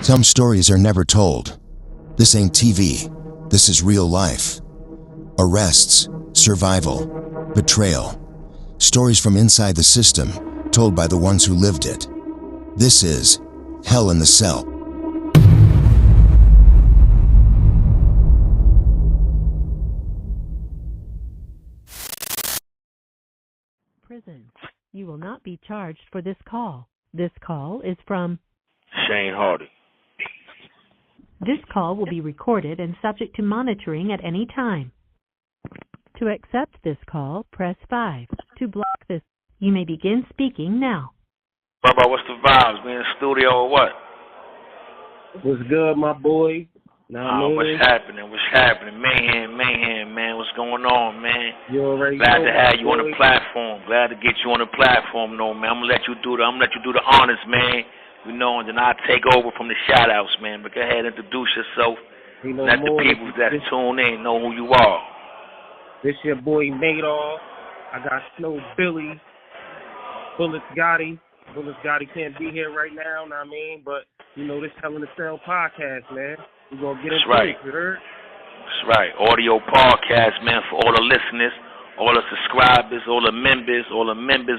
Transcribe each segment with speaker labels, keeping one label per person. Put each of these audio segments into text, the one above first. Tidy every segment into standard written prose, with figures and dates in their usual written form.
Speaker 1: Some stories are never told. This ain't TV. This is real life. Arrests, survival, betrayal. Stories from inside the system, told by the ones who lived it. This is Hell in the Cell.
Speaker 2: Prison. You will not be charged for this call. This call is from
Speaker 3: Shane Hardy.
Speaker 2: This call will be recorded and subject to monitoring at any time. To accept this call, press 5. To block this, you may begin speaking now.
Speaker 3: Bubba, what's the vibes? We in the studio or what?
Speaker 4: What's good, my boy?
Speaker 3: What's happening? What's happening? Mayhem, man. What's going on, man?
Speaker 4: You already
Speaker 3: Glad
Speaker 4: know,
Speaker 3: to have you
Speaker 4: boy.
Speaker 3: on the platform. Glad to get you on the platform, though, man. I'm gonna let you do the honors, man. You know, and then I'll take over from the shout-outs, man. But go ahead, introduce yourself. Let the people that tune in know who you are.
Speaker 4: This your boy Madoff. I got Snow Billy Bulletz Gotti. Bulletz Gotti can't be here right now, know what I mean? But, you know, this Hell in the Cell podcast, man. We're going to get into it, you heard?
Speaker 3: That's right. Audio podcast, man, for all the listeners, all the subscribers, all the members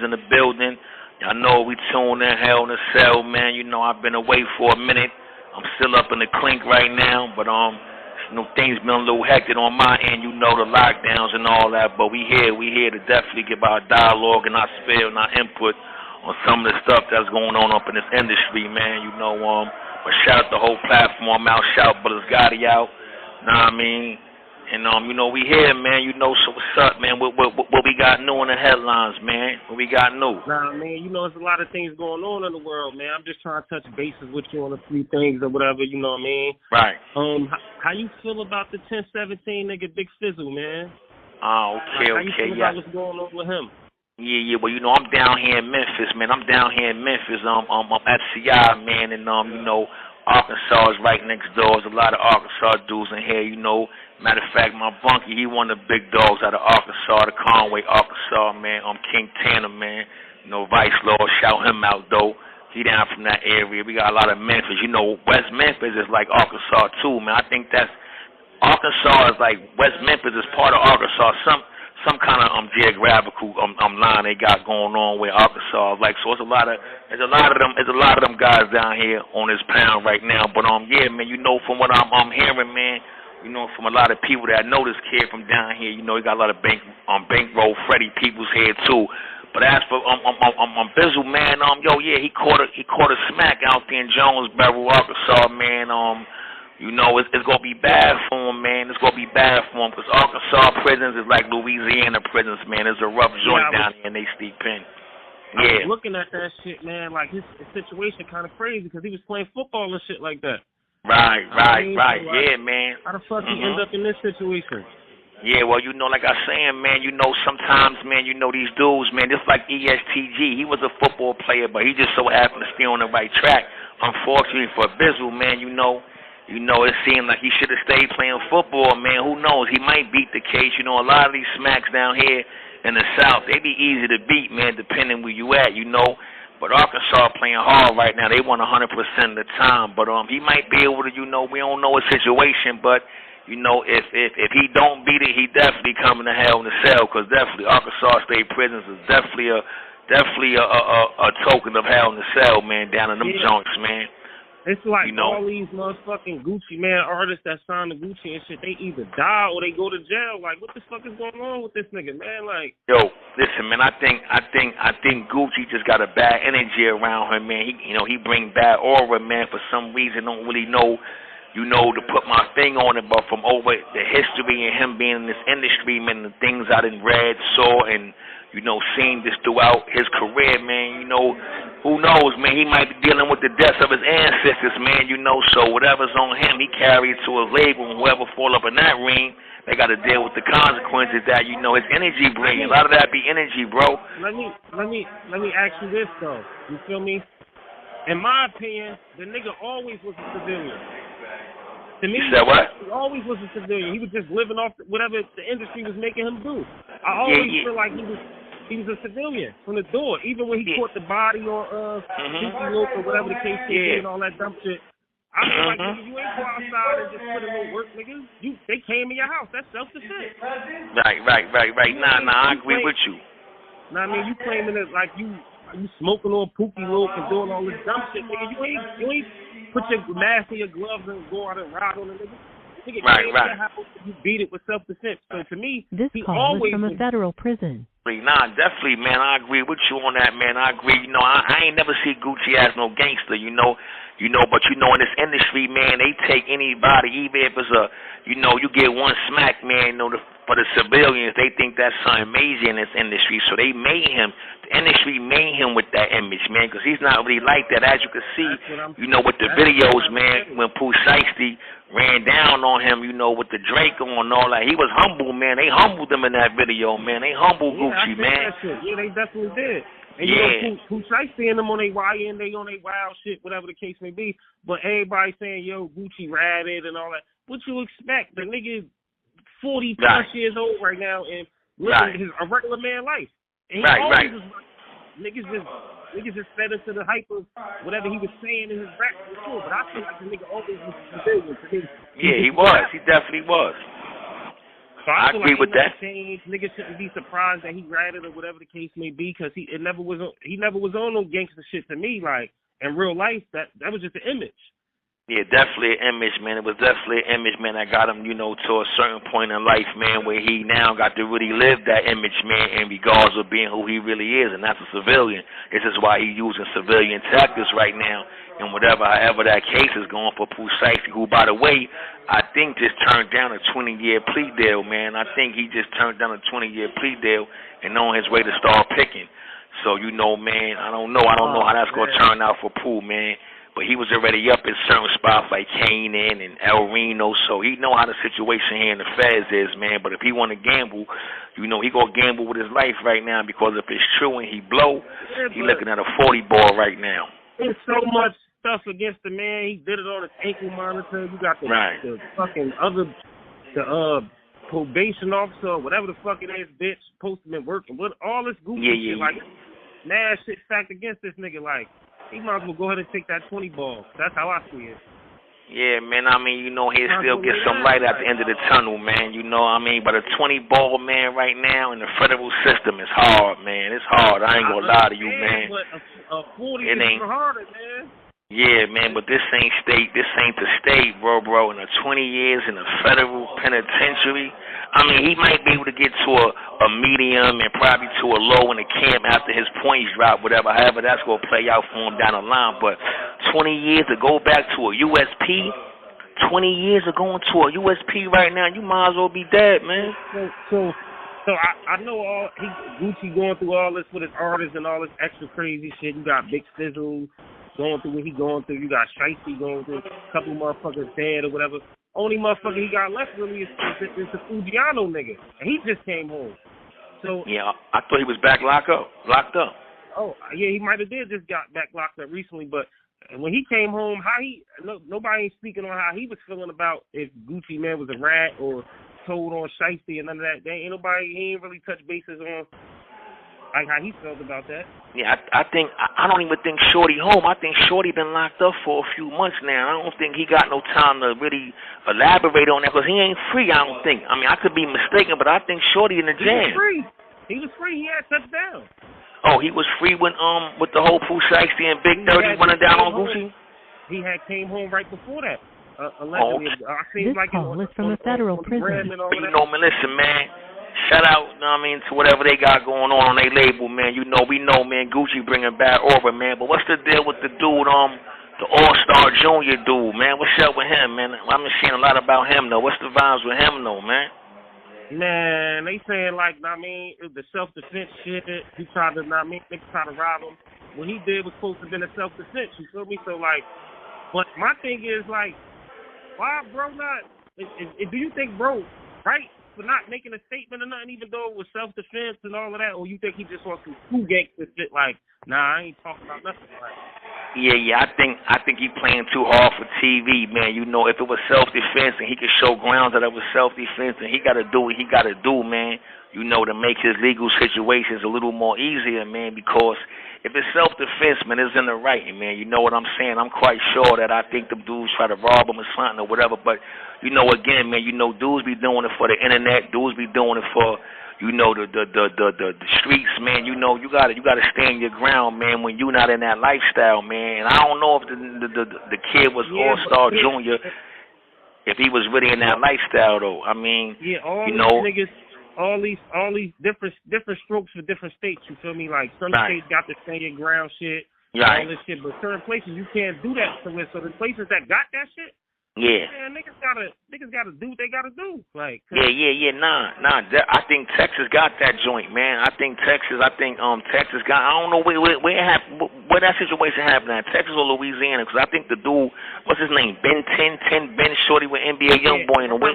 Speaker 3: in the building. I know we tune in Hell in the Cell, man. You know, I've been away for a minute. I'm still up in the clink right now, but you know, things been a little hectic on my end, you know, the lockdowns and all that, but we here to definitely give our dialogue and our spill and our input on some of the stuff that's going on up in this industry, man. You know, but shout out the whole platform out, shout Bulletz Gotti out, know what I mean? And, you know, we here, man, you know, so what's up, man? What we got new in the headlines, man? What we got new?
Speaker 4: Nah, man, you know, there's a lot of things going on in the world, man. I'm just trying to touch bases with you on a few things or whatever, you know what I mean?
Speaker 3: Right.
Speaker 4: How you feel about the 1017 nigga Big Fizzle, man?
Speaker 3: Oh, okay,
Speaker 4: How you feel about what's going on with him?
Speaker 3: Yeah, well, you know, I'm down here in Memphis, man. I'm FCI, man, and, you know, Arkansas is right next door. There's a lot of Arkansas dudes in here, you know. Matter of fact, my bunkie, he one of the big dogs out of Arkansas, the Conway, Arkansas, man. King Tanner, man. You know, Vice Lord, shout him out, though. He down from that area. We got a lot of Memphis. You know, West Memphis is like Arkansas, too, man. I think that's Arkansas is like West Memphis is part of Arkansas. Some kind of geographical line they got going on with Arkansas. Like, so there's a lot of them guys down here on this pound right now. But yeah, man, you know, from what I'm hearing, man, you know, from a lot of people that know this kid from down here, you know, he got a lot of bankroll Freddie Peoples here too. But as for Bizzle, man, he caught a smack out there in Jonesboro, Arkansas, man. You know, it's gonna be bad for him, man. It's gonna be bad for him because Arkansas prisons is like Louisiana prisons, man. It's a rough joint down here in they steep pen. Yeah.
Speaker 4: I was looking at that shit, man. Like his situation kind of crazy because he was playing football and shit like that.
Speaker 3: Right.
Speaker 4: So,
Speaker 3: Yeah, man.
Speaker 4: How the fuck he end up in this situation?
Speaker 3: Yeah, well, you know, like I was saying, man, you know, sometimes, man, you know, these dudes, man, just like ESTG, he was a football player, but he just so happened to stay on the right track. Unfortunately for Bizzle, man, you know, it seemed like he should have stayed playing football, man. Who knows? He might beat the case. You know, a lot of these smacks down here in the South, they be easy to beat, man, depending where you at, you know. But Arkansas playing hard right now. They won 100% of the time. But he might be able to, you know, we don't know his situation, but you know, if he don't beat it, he definitely coming to Hell in the Cell, because definitely Arkansas State Prisons is definitely a token of Hell in the Cell, man, down in them joints, man.
Speaker 4: It's like,
Speaker 3: you know,
Speaker 4: all these motherfucking Gucci Man artists that sign the Gucci and shit, they either die or they go to jail. Like, what the fuck is going on with this nigga, man? Like,
Speaker 3: yo, listen, man, I think Gucci just got a bad energy around him, man. He bring bad aura, man. For some reason, don't really know, you know, to put my thing on it, but from over the history and him being in this industry, man, the things I done read, saw, and, you know, seen this throughout his career, man, you know, who knows, man, he might be dealing with the deaths of his ancestors, man, you know, so whatever's on him, he carries to his label, and whoever fall up in that ring, they got to deal with the consequences that, you know, his energy brings. A lot of that be energy, bro.
Speaker 4: Let me ask you this, though. You feel me? In my opinion, the nigga always was a civilian. To me,
Speaker 3: you said what?
Speaker 4: He always was a civilian. He was just living off whatever the industry was making him do. I always feel like he was a civilian from the door. Even when he caught the body or Loop or whatever the case may be and all that dumb shit, I feel like, nigga, you ain't go outside and just put in no work, nigga. They came in your house. That's self-defense.
Speaker 3: Right. Nah, I agree with you.
Speaker 4: Nah, I mean, you claiming it like you smoking on Pookie Loke and doing all this dumb shit, nigga. You ain't put your mask in your gloves and go out and ride on a nigga. Nigga came in your house, you beat it with self-defense. So to me,
Speaker 2: this
Speaker 4: he
Speaker 2: call
Speaker 4: always
Speaker 2: is from a federal prison.
Speaker 3: Nah, definitely, man. I agree with you on that, man. I agree. You know, I ain't never see Gucci as no gangster, but in this industry, man, they take anybody, even if it's you get one smack, man, for the civilians, they think that's something major in this industry, so the industry made him with that image, man, because he's not really like that, as you can see, with the videos, man, when Pooh Shiesty ran down on him, with the Draco and all that. He was humble, man. They humbled him in that video, man. They humbled Gucci, man.
Speaker 4: Yeah, they definitely did. And Pooh Shiesty and them on their YN, they on their wild shit, whatever the case may be. But everybody saying, yo, Gucci ratted and all that. What you expect? The nigga 40 plus years old right now and living a regular man life. And he always was niggas just fed into the hype of whatever he was saying in his rap before. But I feel like the nigga always was civilian to me.
Speaker 3: Yeah, he was. He definitely was.
Speaker 4: So I
Speaker 3: agree with that.
Speaker 4: Changed. Niggas shouldn't be surprised that he ratted or whatever the case may be, because he never was on no gangster shit to me. Like in real life, that was just an image.
Speaker 3: Yeah, definitely an image, man. It was definitely an image, man, that got him, to a certain point in life, man, where he now got to really live that image, man, in regards of being who he really is, and that's a civilian. This is why he's using civilian tactics right now, and however that case is going for Pooh Shiesty, who, by the way, I think just turned down a 20-year plea deal, man. I think he just turned down a 20-year plea deal and on his way to start picking. So, man, I don't know how that's going to turn out for Pooh, man. But he was already up in certain spots like Canaan and El Reno, so he know how the situation here in the Feds is, man. But if he want to gamble, he gonna gamble with his life right now, because if it's true and he blow, he looking at a 40 ball right now.
Speaker 4: There's so much stuff against the man. He did it on his ankle monitor. You got the fucking probation officer, whatever the fuck it is, bitch, supposed to been working with all this goofy shit. Like, mad shit stacked against this nigga, like. He might as well go ahead and take that 20 ball. That's how I see it.
Speaker 3: Yeah, man, he'll still get some light at the end of the tunnel, man. But a 20 ball, man, right now in the federal system is hard, man. It's hard. I ain't gonna lie to you, man.
Speaker 4: But a 40 is even harder, man.
Speaker 3: Yeah, man, but this ain't the state, bro. And a 20 years in a federal penitentiary, he might be able to get to a medium and probably to a low in the camp after his points drop, however that's going to play out for him down the line. But 20 years to go back to a USP, 20 years of going to a USP right now, you might as well be dead, man.
Speaker 4: So I know Gucci going through all this with his artists and all this extra crazy shit. You got Big Sizzle going through what he going through. You got Shiesty going through, a couple motherfuckers dead or whatever. Only motherfucker he got left really is the Fugiano nigga, and he just came home. So
Speaker 3: yeah, I thought he was back locked up.
Speaker 4: Oh yeah, he might have just got back locked up recently, but when he came home, nobody ain't speaking on how he was feeling about if Gucci Man was a rat or told on Shiesty and none of that. He ain't really touched bases on like how he felt about that.
Speaker 3: Yeah, I don't even think Shorty home. I think Shorty been locked up for a few months now. I don't think he got no time to really elaborate on that, because he ain't free, I don't think. I could be mistaken, but I think Shorty in the jam.
Speaker 4: He was free. He had touched down.
Speaker 3: Oh, he was free when with the whole Pooh Shiesty and Big 30 running down on Gucci?
Speaker 4: He came home right before that. Allegedly.
Speaker 2: This call is from a federal prison.
Speaker 3: Man, listen, man. Shout out, to whatever they got going on their label, man. We know, man, Gucci bringing back over, man. But what's the deal with the dude, the All-Star Junior dude, man? What's up with him, man? I've been seeing a lot about him, though. What's the vibes with him, though, man?
Speaker 4: Man, they saying, the self-defense shit, he tried to, they tried to rob him. What he did was supposed to have been a self-defense, you feel me? So, but my thing is, why bro not, do you think bro, right? for not making a statement or nothing, even though it was self-defense and all of that? Or you think he just wants some cool gangster shit like, nah, I ain't talking about nothing like that?
Speaker 3: Yeah, I think he playing too hard for TV, man. You know, if it was self-defense and he could show grounds that it was self-defense, and he got to do what he got to do, man, you know, to make his legal situations a little more easier, man, because if it's self-defense, man, it's in the right, man. You know what I'm saying? I'm quite sure that I think the dudes try to rob him or something or whatever, but, you know, again, man, you know, dudes be doing it for the internet, dudes be doing it for, you know, the streets, man. You know, you gotta stand your ground, man, when you're not in that lifestyle, man. And I don't know if the kid was All-Star Junior, if he was really in that lifestyle though. I mean,
Speaker 4: all
Speaker 3: you
Speaker 4: these
Speaker 3: know,
Speaker 4: niggas, all these different strokes for different states. You feel me? Like some states got the stand your ground shit, all this shit, but certain places you can't do that. So the places that got that shit.
Speaker 3: Yeah.
Speaker 4: Man, niggas gotta do what they gotta do. Like.
Speaker 3: Nah. I think Texas got that joint, man. I think Texas got. I don't know where that situation happened at, Texas or Louisiana, because I think the dude, what's his name, Ben Shorty with NBA YoungBoy in the way.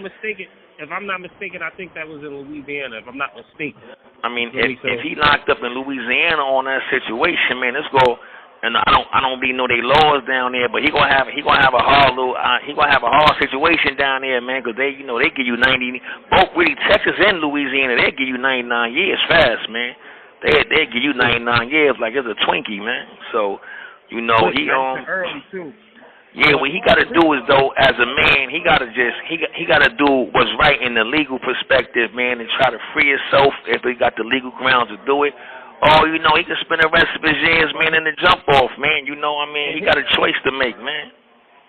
Speaker 4: If I'm not mistaken, I think that was in Louisiana. If I'm not mistaken.
Speaker 3: I mean, if he locked up in Louisiana on that situation, man, let's go. And I don't really know they laws down there, but he gonna have a hard situation down there, man, because they give you 90, both really Texas and Louisiana, they give you 99 years fast, man. They give you 99 years like it's a Twinkie, man. So, you know, he
Speaker 4: early too.
Speaker 3: Yeah, what he got to do is, though, as a man, he got to do what's right in the legal perspective, man, and try to free himself if he got the legal grounds to do it. Oh, you know, he can spend the rest of his years, man, in the jump off, man. You know what I mean? He got a choice to make, man.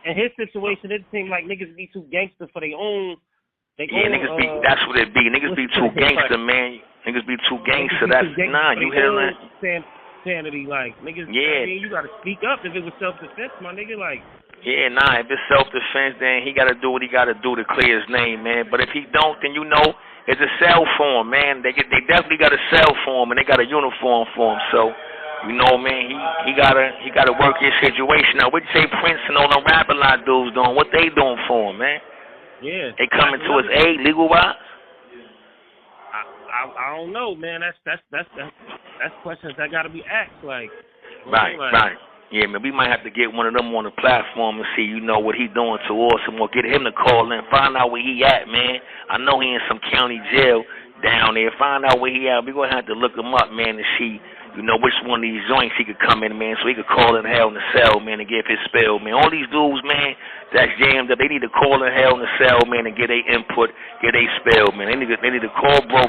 Speaker 4: In his situation, it seemed like niggas be too gangster for their own.
Speaker 3: Niggas be. That's what it be. Niggas be too gangster, man. Niggas be too gangster. That's you hear that?
Speaker 4: Sanity, like niggas.
Speaker 3: Yeah.
Speaker 4: I mean, you gotta speak up if it was self-defense, my nigga. Like.
Speaker 3: Yeah, if it's self-defense, then he got to do what he got to do to clear his name, man. But if he don't, then you know it's a cell for him, man. They definitely got a cell for him, and they got a uniform for him. So, you know, man, he gotta work his situation. Now, what you say Prince and all them rapping lot dudes doing? What they doing for him, man?
Speaker 4: Yeah.
Speaker 3: They coming to his aid legal wise?
Speaker 4: I don't know, man. That's questions that got to be asked, like.
Speaker 3: Right. Yeah, man, we might have to get one of them on the platform and see, you know, what he doing towards him, or get him to call in, find out where he at, man. I know he in some county jail down there. Find out where he at. We're going to have to look him up, man, to see, you know, which one of these joints he could come in, man, so he could call in Hell in the Cell, man, and give his spell, man. All these dudes, man, that's jammed up, they need to call in Hell in the Cell, man, and get their input, get their spell, man. They need to call bro,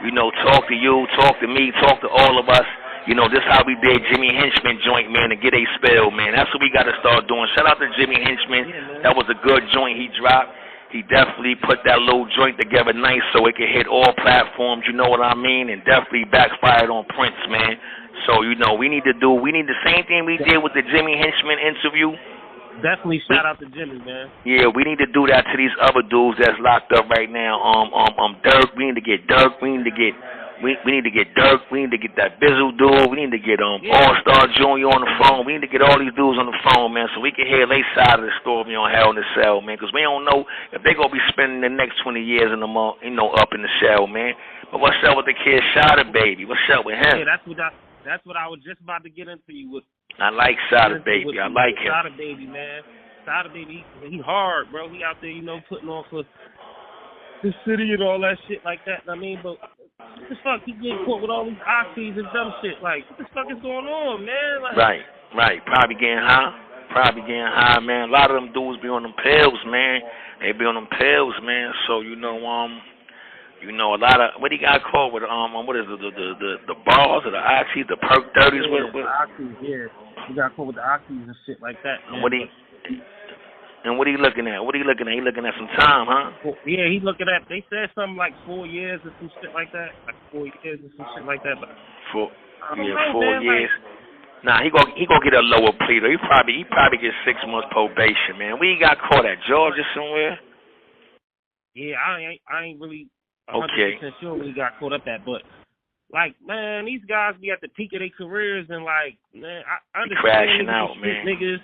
Speaker 3: you know, talk to you, talk to me, talk to all of us. You know, this how we did Jimmy Henchman joint, man, to get a spell, man. That's what we got to start doing. Shout out to Jimmy Henchman. Yeah, that was a good joint he dropped. He definitely put that little joint together nice so it could hit all platforms, you know what I mean, and definitely backfired on Prince, man. So, you know, we need the same thing we did with the Jimmy Henchman interview.
Speaker 4: Definitely shout out to Jimmy, man.
Speaker 3: Yeah, we need to do that to these other dudes that's locked up right now. Dirk, we need to get Dirk, we need to get Dirk, we need to get that Bizzle dude, we need to get All-Star Junior on the phone, we need to get all these dudes on the phone, man, so we can hear their side of the story on Hell in the Cell, man, because we don't know if they're going to be spending the next 20 years in the up in the cell, man. But what's up with the kid Shada Baby? What's up with him?
Speaker 4: Yeah, that's what I was just about to get into you with.
Speaker 3: I like Shada Baby. I like him.
Speaker 4: Shada Baby, man. Shada Baby, he hard, bro. He out there, you know, putting on for the city and all that shit like that. I mean, but what the fuck? He getting caught with all these oxys and dumb shit. Like, what the fuck is going on, man? Like,
Speaker 3: right. Probably getting high, man. A lot of them dudes be on them pills, man. They be on them pills, man. So, you know, a lot of, what he got caught with, what is it, the bars or the oxys, the perk 30s?
Speaker 4: Yeah, the oxys, yeah. He got caught with the oxys and shit like that, man.
Speaker 3: What he looking at? He looking at some time, huh?
Speaker 4: Yeah, he looking at, they said something like 4 years or some shit like that. Like 4 years or some shit like that. But
Speaker 3: 4 years. Nah, he gonna get a lower plea though. He probably get 6 months probation, man. We got caught at Georgia somewhere.
Speaker 4: Yeah, I ain't really 100% sure when he got caught up at, but like, man, these guys be at the peak of their careers and like, man, I understand
Speaker 3: crashing out,
Speaker 4: man. Niggas,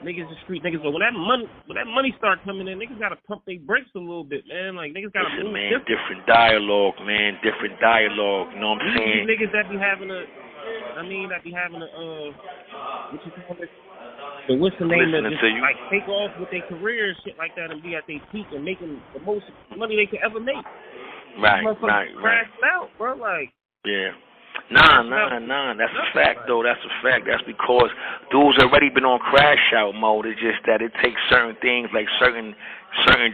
Speaker 4: niggas the street niggas. But when that money start coming in, niggas gotta pump their brakes a little bit, man. Like niggas gotta move
Speaker 3: different dialogue, man. Different dialogue. You know what I'm saying?
Speaker 4: Niggas that be having a, what you call it? So what's the name of just like take off with their career and shit like that and be at their peak and making the most money they could ever make.
Speaker 3: Right.
Speaker 4: Crashed out, bro. Like.
Speaker 3: Yeah. Nah. That's a fact, though. That's a fact. That's because dudes already been on crash out mode. It's just that it takes certain things like certain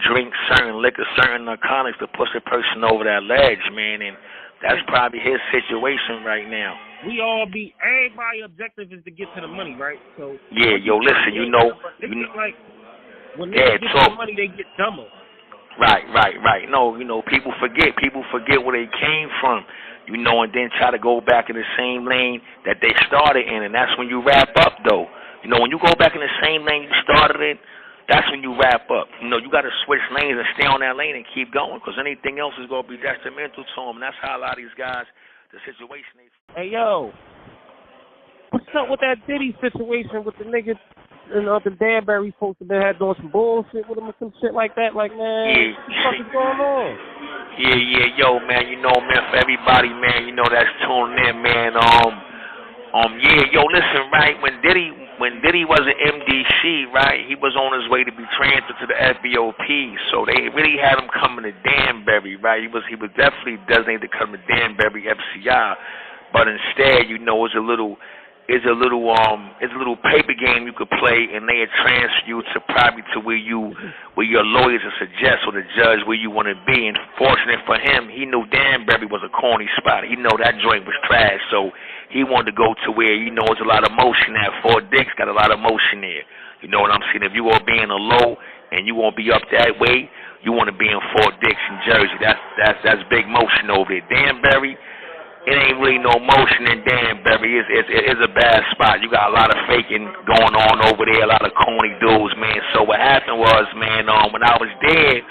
Speaker 3: drinks, certain liquor, certain narcotics to push a person over that ledge, man. And that's probably his situation right now.
Speaker 4: Everybody objective is to get to the money, right? So
Speaker 3: yeah, listen,
Speaker 4: like when they get to the money, they get dumber.
Speaker 3: Right. No, people forget where they came from, and then try to go back in the same lane that they started in, and that's when you wrap up, though. When you go back in the same lane you started in, that's when you wrap up. You got to switch lanes and stay on that lane and keep going, because anything else is going to be detrimental to them, and that's how a lot of these guys, the situation is.
Speaker 4: Hey, yo, what's up with that Diddy situation with the niggas and the Danbury folks that had doing some bullshit with him or some shit like that? Like, man, what the fuck is going on?
Speaker 3: Yeah, yo, man, man, for everybody, man, that's tuning in, man, listen, right, when Diddy was an MDC, right, he was on his way to be transferred to the FBOP, so they really had him coming to Danbury, right, he was definitely designated to come to Danbury FCI, but instead, it's a little paper game you could play, and they had transferred you to probably to where your lawyers would suggest or the judge where you want to be. And fortunate for him, he knew Danbury was a corny spot. He knew that joint was trash, so he wanted to go to where there's a lot of motion at. Fort Dix got a lot of motion there. You know what I'm saying? If you want to be in a low and you want to be up that way, you want to be in Fort Dix in Jersey. That's big motion over there. Danbury. It ain't really no motion in Danbury. It's a bad spot. You got a lot of faking going on over there, a lot of corny dudes, man. So what happened was, man, when I was there,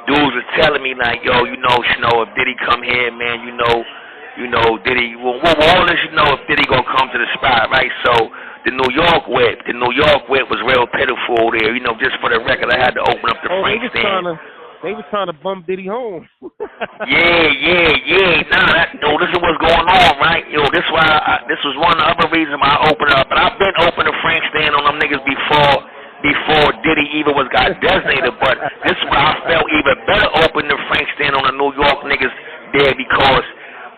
Speaker 3: dudes was telling me like, yo, Snow, if Diddy come here, man, Diddy, well, all this, if Diddy gonna come to the spot, right? So the New York whip was real pitiful there. Just for the record, I had to open up the Frank stand.
Speaker 4: They was trying to bum Diddy home.
Speaker 3: Yeah. This is what's going on, right? This was one of the other reasons why I opened up. But I've been opening the Frank stand on them niggas before Diddy even got designated. But this is why I felt even better opening the Frank stand on the New York niggas there, because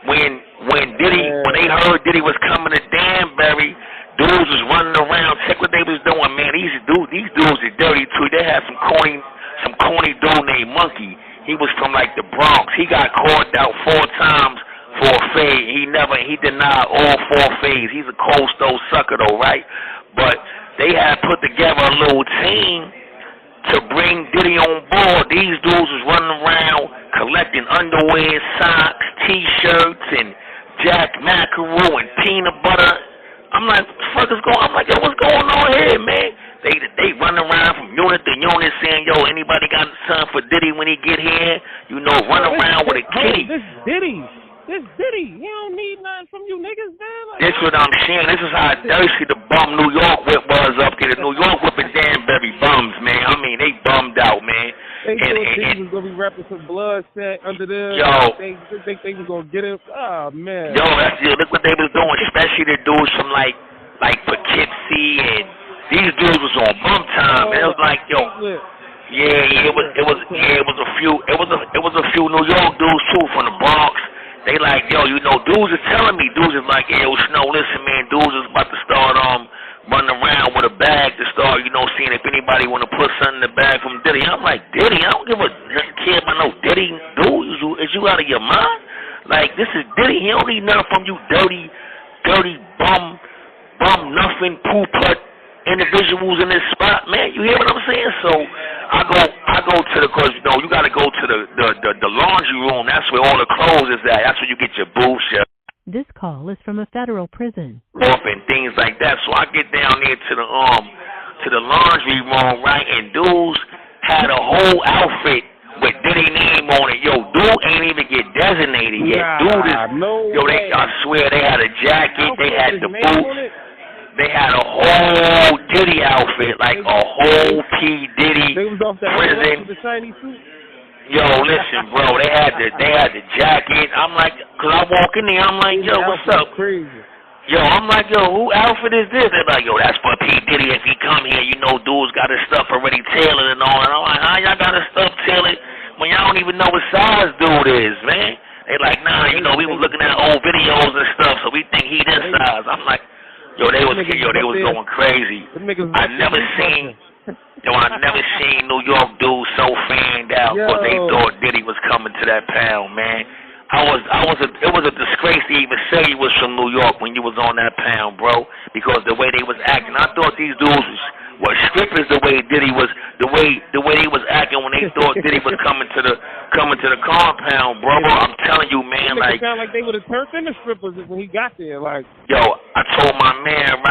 Speaker 3: when they heard Diddy was coming to Danbury, dudes was running around. Check what they was doing, man. These dudes are dirty too. They had some corny dude named Monkey. He was from like the Bronx. He got caught out 4 times for a fade. He denied all 4 fades. He's a cold stove sucker though, right? But they had put together a little team to bring Diddy on board. These dudes was running around collecting underwear, socks, T-shirts, and Jack Mackerel and peanut butter. I'm like, what the fuck is going on? I'm like, yo, what's going on here, man? They run around from unit to unit saying, yo, anybody got something for Diddy when he get here? Run around with a kitty.
Speaker 4: This Diddy. He don't need nothing from you niggas, man. Like,
Speaker 3: this what I'm saying. This is how thirsty the bum New York whip was up there. The New York whip and Danbury bums, man. I mean, they bummed out, man.
Speaker 4: They thought Diddy was going to be rapping some blood set under there.
Speaker 3: Yo.
Speaker 4: They was going to get him. Oh, man.
Speaker 3: Yo, look what they was doing, especially the dudes from, like Poughkeepsie, and these dudes was on bump time, man. It was like, yo. Yeah, it was a few New York dudes, too, from the Bronx. They like, yo, dudes is telling me, dudes is like, yo, Snow, listen, man, dudes is about to start running around with a bag to start, seeing if anybody want to put something in the bag from Diddy. I'm like, Diddy? I don't give a care about no Diddy. Dude, is you out of your mind? Like, this is Diddy. He don't need nothing from you dirty bum nothing, poo-putt individuals in this spot, man. You hear what I'm saying? So I go to the, cause you got to go to the laundry room. That's where all the clothes is at. That's where you get your boots, your
Speaker 2: This call is from a federal prison.
Speaker 3: And things like that. So I get down there to the laundry room, right? And dudes had a whole outfit with Diddy name on it. Yo, dude ain't even get designated yet. I swear they had a jacket, they had the boots. They had a whole Diddy outfit, like a whole P Diddy
Speaker 4: They was off that
Speaker 3: prison.
Speaker 4: with the shiny suit.
Speaker 3: Yo, listen, bro. They had the jacket. I'm like, cause I walk in there, I'm like, yo, what's up?
Speaker 4: Crazy.
Speaker 3: Yo, I'm like, yo, who outfit is this? They're like, yo, that's for P Diddy. If he come here, you know, dude's got his stuff already tailored and all. And I'm like, how y'all got his stuff tailored when y'all don't even know what size dude is, man? They like, nah, you know, we was looking at old videos and stuff, so we think he this size. I'm like, yo, they was going crazy. I never seen New York dudes so fanned out because they thought Diddy was coming to that pound, man. It was a disgrace to even say you was from New York when you was on that pound, bro, because the way they was acting. I thought these dudes were strippers the way Diddy was, the way they was acting when they thought Diddy was coming to the compound, bro. I'm telling you, man,
Speaker 4: like it sound like they would have turned into strippers when he got there, like.
Speaker 3: Yo, I told my man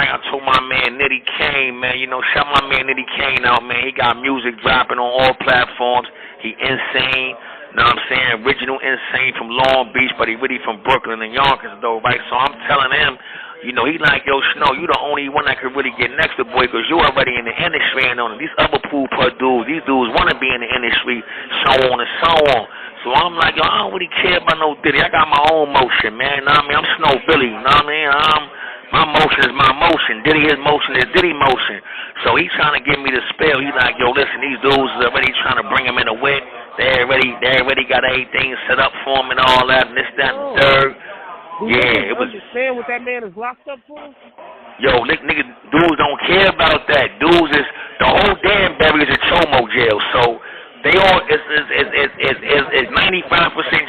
Speaker 3: Nitty Kane, man, you know, shout my man Nitty Kane out, man. He got music dropping on all platforms. He insane. Know what I'm saying? Original insane from Long Beach, but he really from Brooklyn and Yonkers, though, right? So I'm telling him, you know, he like, yo, Snow, you the only one that could really get next to boy, because you already in the industry and on these other pool-put dudes, these dudes want to be in the industry, so on and so on. So I'm like, yo, I don't really care about no Diddy. I got my own motion, man. Know what I mean? I'm Snow Billy, you know what I mean? My motion is my motion. Diddy, his motion is Diddy motion. So he's trying to give me the spell. He's like, yo, listen, these dudes is already trying to bring him in a wet. They already got everything set up for him and all that, and this, that, and the third. Yeah, it was.
Speaker 4: Understand what that man is locked up for?
Speaker 3: Yo, nigga, dudes don't care about that. Dudes is the whole Danbury is a chomo jail, so they all is 95%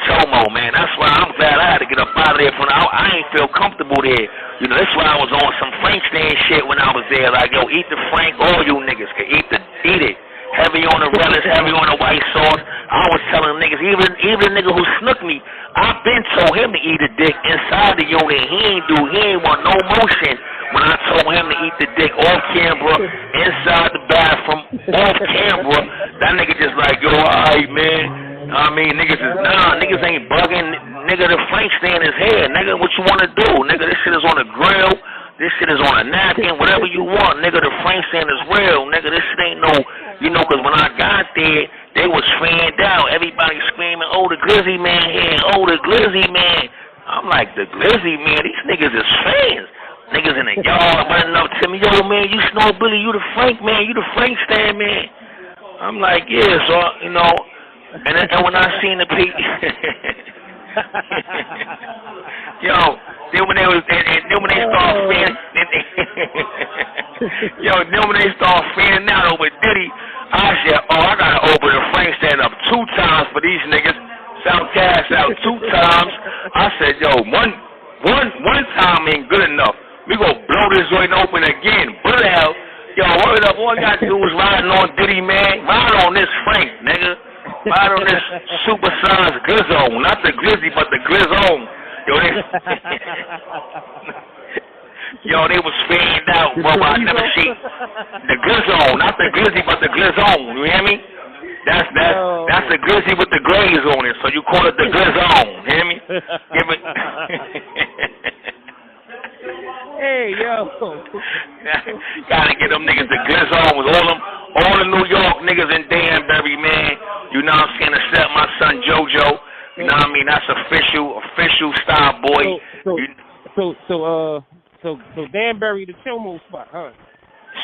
Speaker 3: chomo, man. That's why I'm glad I had to get up out of there. I ain't feel comfortable there. You know, that's why I was on some Frank stand shit when I was there. Like, yo, eat the Frank, all you niggas can eat it. Heavy on the relish, heavy on the white sauce. I was telling niggas, even the nigga who snook me, I've been told him to eat a dick inside the unit. He ain't want no motion when I told him to eat the dick off camera, inside the bathroom, off camera. That nigga just like, yo, alright, man. I mean, niggas ain't bugging. Nigga, the Frank stand is here. Nigga, what you want to do? Nigga, this shit is on the grill. This shit is on a napkin, whatever you want. Nigga, the Frank stand is real. Nigga, this shit ain't no, you know, because when I got there, they was fanned out. Everybody screaming, oh, the Glizzy man here. Oh, the Glizzy man. I'm like, the Glizzy man? These niggas is fans. Niggas in the yard running up to me, yo, man, you Snow Billy, you the Frank man, you the Frank stand man. I'm like, yeah, so, you know, and when I seen the people, yo, then when they start fanning, when they start fanning out over Diddy, I said, oh, I gotta open the Frank stand up 2 times for these niggas. Sound cash out 2 times. I said, yo, one time ain't good enough. We gonna blow this joint open again. Put it out. Yo, word up, all you gotta do is riding on Diddy, man. Ride on this Frank, nigga. Ride on this supersized Glizzo. Not the Glizzy, but the Glizzone. Yo, they was fanned out, bro. I never seen the Glizzone. Not the Glizzy, but the Glizzone. You hear me? That's the Glizzy with the glaze on it. So you call it the Glizzone. You hear me? Give it.
Speaker 4: Hey, yo.
Speaker 3: Gotta get them niggas the Glizzone with all the New York niggas in Danbury, man. You know what I'm saying? Except my son JoJo. You know what I mean? That's official style, boy.
Speaker 4: So Danbury the chomo spot, huh?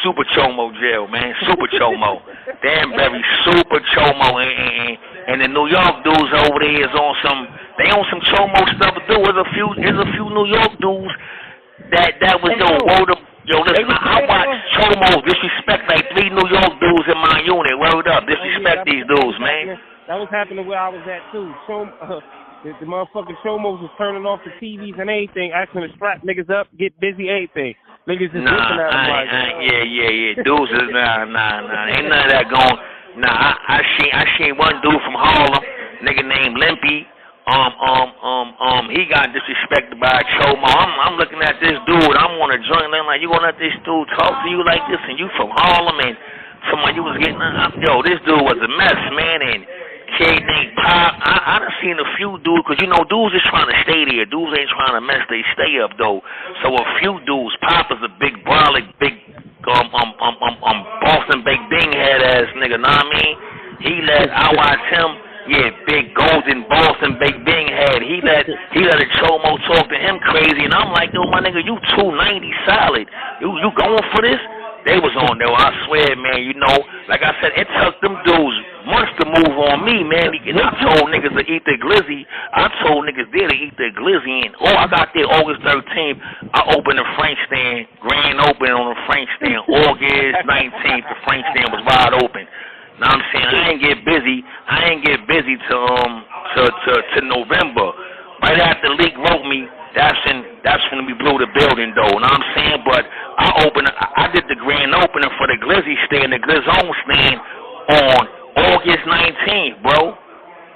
Speaker 3: Super chomo jail, man. Super chomo. Danbury super chomo, and the New York dudes over there is on some chomo stuff to do. There's a few New York dudes that was word up. Yo, listen, I watch chomos disrespect like 3 New York dudes in my unit. Word up, disrespect these dudes, man.
Speaker 4: That was happening where I was at too. The motherfucking chomos was turning off the TVs and everything, asking to strap niggas up, get busy, everything. Niggas just looking at them like,
Speaker 3: yeah. Dudes is nah. Ain't none of that going. Nah, I seen one dude from Harlem, nigga named Limpy. He got disrespected by a chomo. I'm looking at this dude. I'm on a joint. I'm like, you gonna let this dude talk to you like this? And you from Harlem and somebody you was getting. Yo, this dude was a mess, man. And kid named Pop. I done seen a few dudes, because you know dudes is trying to stay there. Dudes ain't trying to mess. They stay up though. So a few dudes. Pop is a big brolic Boston Baked Bean head ass nigga, know what I mean? I watched him, big golden Boston Baked Bean head. He let a chomo talk to him crazy, and I'm like, yo, my nigga, you 290 solid. You going for this? They was on there, I swear, man, you know, like I said, it took them dudes months to move on me, man. And I told niggas to eat their glizzy. I told niggas there to eat their glizzy. And, I got there August 13th. I opened the Frank stand, grand opening on the Frank stand. August 19th, the Frank stand was wide open. Now I'm saying I ain't get busy to November. Right after Leak wrote me, that's when we blew the building, though. Know what I'm saying? But I did the grand opening for the Glizzy stand, the Glizzone stand, on August 19th, bro.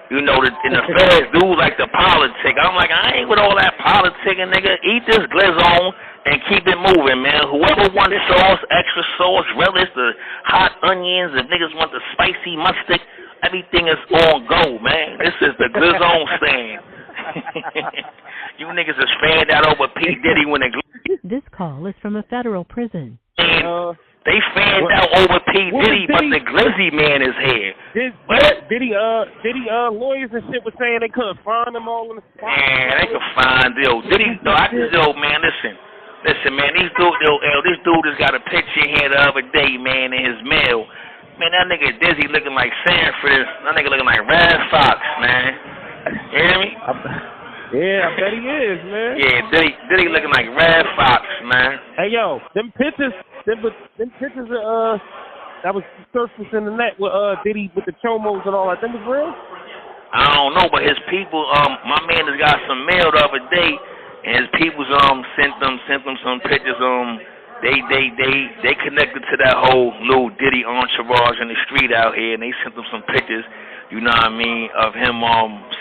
Speaker 3: You know, in the feds, dudes like the politic. I'm like, I ain't with all that politicking, nigga. Eat this Glizzone and keep it moving, man. Whoever wants sauce, extra sauce, relish, the hot onions, if niggas want the spicy mustard, everything is on go, man. This is the Glizzone stand. You niggas is fanned out over P. Diddy when they...
Speaker 2: This call is from a federal prison.
Speaker 3: They fanned out over P. Diddy, but the Glizzy man is here.
Speaker 4: Diddy lawyers and shit was saying they couldn't find them all in the spot.
Speaker 3: Man, they could find Diddy. Listen, man, this dude just got a picture here the other day, man, in his mail. Man, that nigga Dizzy looking like Sanford. That nigga looking like Red Fox, man. You hear me?
Speaker 4: Yeah, I bet he is, man.
Speaker 3: Yeah, Diddy looking like Red Fox, man.
Speaker 4: Hey, yo, them pictures that was surfacing in the net with Diddy with the chomos and all that, them was real?
Speaker 3: I don't know, but his people, my man just got some mail the other day, and his people sent them some pictures. They connected to that whole little Diddy entourage in the street out here, and they sent them some pictures. You know what I mean, of him,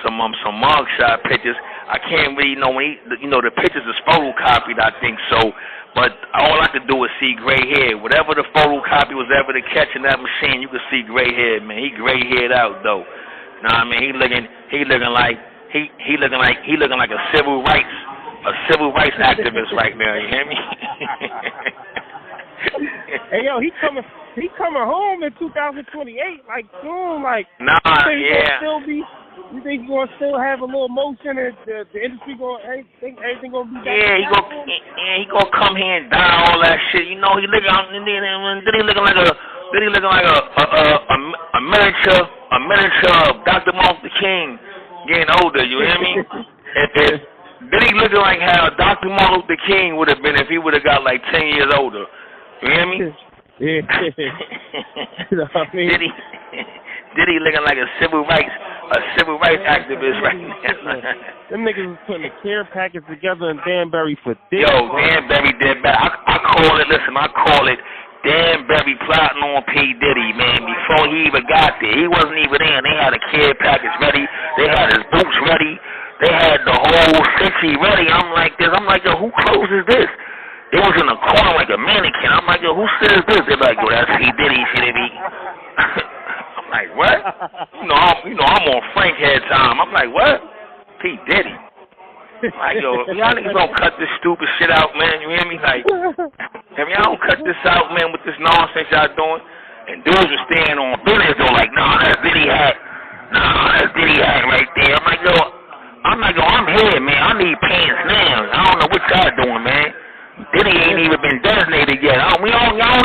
Speaker 3: some mugshot pictures. I can't really know the pictures is photocopied, I think so. But all I could do is see gray hair. Whatever the photocopy was ever to catch in that machine, you could see gray hair, man. He gray haired out though. Know what I mean? He looking like a civil rights activist right now. You hear me?
Speaker 4: Hey, yo, he coming home in 2028, like soon, like.
Speaker 3: Nah, yeah.
Speaker 4: You think he's gonna still have a little motion, and the industry everything gonna be back?
Speaker 3: Yeah, he gonna come here and die all that shit. You know, Diddy looking like a miniature of Dr. Martin Luther King getting older. You hear me? If Diddy looking like how Dr. Martin Luther King would have been if he would have got like 10 years older. You hear me?
Speaker 4: Yeah. You know what I mean?
Speaker 3: Diddy looking like a civil rights activist right now.
Speaker 4: Them niggas was putting a care package together in Danbury for Diddy.
Speaker 3: Yo, Danbury did bad. I call it Danbury plotting on P. Diddy, man. Before he even got there, he wasn't even in. They had a care package ready. They had his boots ready. They had the whole city ready. I'm like, yo, who closes this? It was in a corner like a mannequin. I'm like, yo, who says this? They're like, yo, that's P. Diddy. I'm like, what? I'm on Frank head time. I'm like, what? P. Diddy. I'm like, yo, if y'all niggas don't cut this stupid shit out, man, you hear me? Like, if y'all don't cut this out, man, with this nonsense y'all doing, and dudes are staying on business, they're like, nah, that's Diddy hat. Nah, that's Diddy hat right there. I'm like, yo, I'm here, man. I need pants now. I don't know what y'all doing, man. Diddy ain't even been designated yet. Y'all don't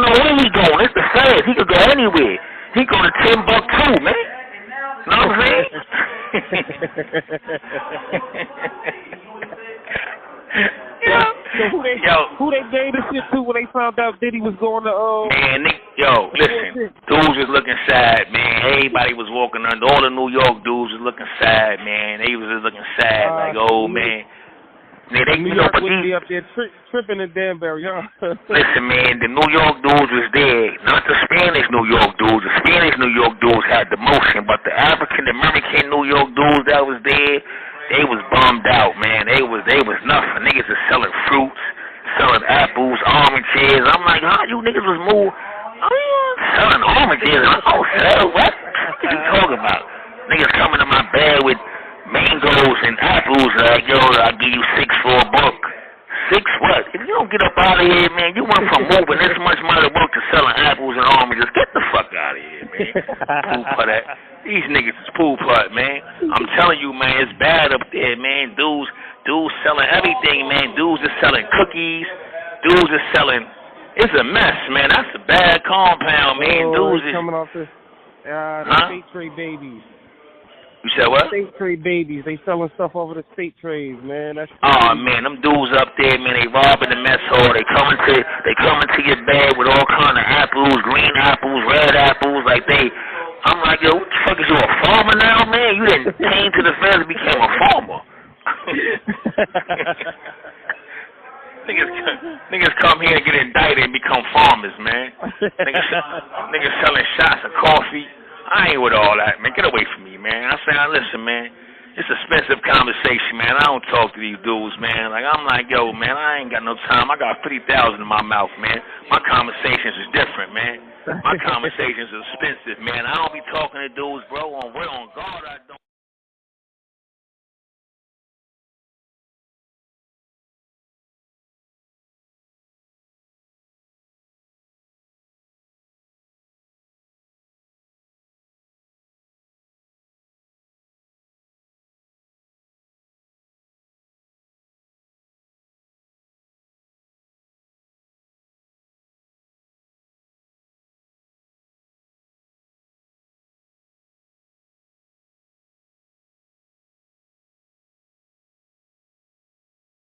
Speaker 3: know where he going. It's the feds. He could go anywhere. He go to Timbuktu, man. Know what I'm saying?
Speaker 4: Who they gave this shit to when they found out Diddy was going to
Speaker 3: Man, listen, dudes was looking sad, man. Everybody was walking under. All the New York dudes was looking sad, man. They was just looking sad, like, oh man. Yeah,
Speaker 4: New York would be up there tripping in Danbury, huh?
Speaker 3: Listen, man, the New York dudes was there. Not the Spanish New York dudes. The Spanish New York dudes had the motion, but the African American New York dudes that was there, they was bummed out, man. They was nothing. Niggas is selling fruits, selling apples, oranges. I'm like, how you niggas was selling oranges? Oh, sell what? What you talking about? Niggas coming to my bed with mangoes and apples, like, yo, I'll give you $6 for a book. 6 what? If you don't get up out of here, man, you went from moving this much money to work to selling apples and oranges. Get the fuck out of here, man. Pool putt. These niggas is pool putt, man. I'm telling you, man, it's bad up there, man. Dudes selling everything, man. Dudes are selling cookies. Dudes are selling. It's a mess, man. That's a bad compound, man. Dudes is
Speaker 4: coming off the state trade babies.
Speaker 3: You said what?
Speaker 4: State trade babies. They selling stuff over the state trades, man. That's
Speaker 3: oh man, them dudes up there, man, they robbing the mess hall. They coming to your bed with all kind of apples, green apples, red apples, like they. I'm like, yo, what the fuck is you, a farmer now, man? You didn't came to the feds and became a farmer. Niggas come here and get indicted and become farmers, man. Niggas selling shots of coffee. I ain't with all that, man. Get away from me, man. I say, listen, man, it's expensive conversation, man. I don't talk to these dudes, man. Like, I'm like, yo, man, I ain't got no time. I got 50,000 in my mouth, man. My conversations is different, man. My conversations is expensive, man. I don't be talking to dudes, bro. On God, I don't.